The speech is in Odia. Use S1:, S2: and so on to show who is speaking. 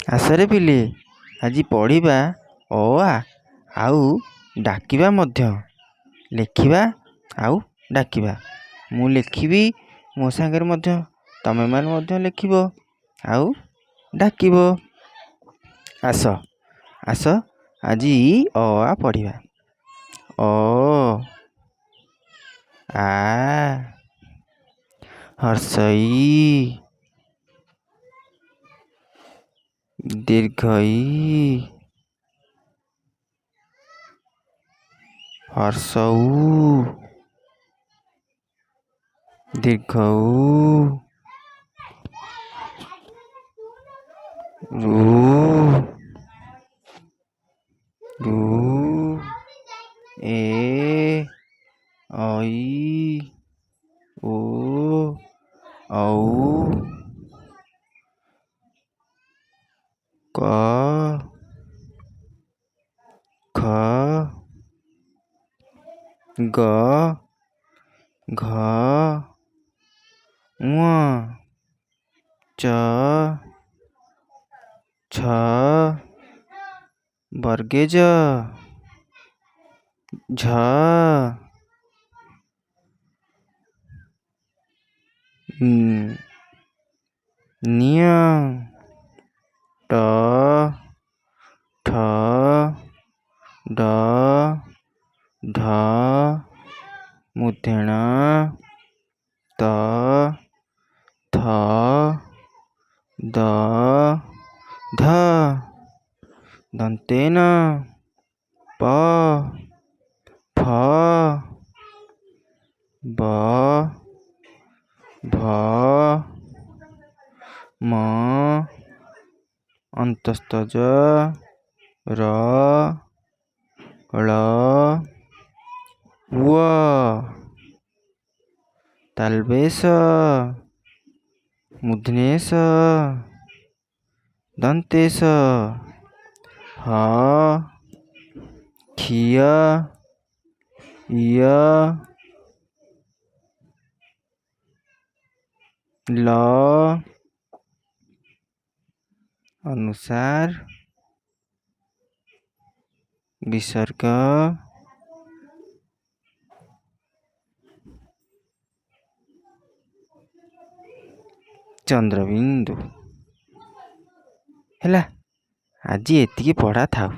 S1: ଆସରେ ପିଲେ, ଆଜି ପଢ଼ିବା ଅ ଆ ଆଉ ଡାକିବା ମଧ୍ୟ। ଲେଖିବା ଆଉ ଡାକିବା। ମୁଁ ଲେଖିବି, ମୋ ସାଙ୍ଗରେ ମଧ୍ୟ ତମେମାନେ ମଧ୍ୟ ଲେଖିବ ଆଉ ଡାକିବ। ଆସ ଆସ ଆଜି ଅ ଆ ପଢ଼ିବା। ଅ ଆ ହର୍ଷଇ ଦୀର୍ଘଇ ହର୍ଷଉ ଦୀର୍ଘଉ ରୁ ରୁ ଏ ଐ ଓ ଔ କ ଖ ଗ ଘ ଙ ଚ ଛ ବର୍ଗେ ଜ ଝ ଞ ଟ ଠ ଡ ଢ ମୂର୍ଧଣ୍ୟ ତ ଥ ଦ ଧ ଦନ୍ତେନ ପ ଫ ବ ଭ ମ ଅନ୍ତସ୍ଥ ଜ ର ଳ ୱ ତାଲବେଶ ମୂର୍ଧନ୍ୟେଶ ଦନ୍ତେଶ ହ ଖିୟ ୟ ଲ ଅନୁସାର ବିସର୍ଗ ଚନ୍ଦ୍ରବିନ୍ଦୁ। ହେଲା, ଆଜି ଏତିକି ପଢ଼ା ଥାଉ।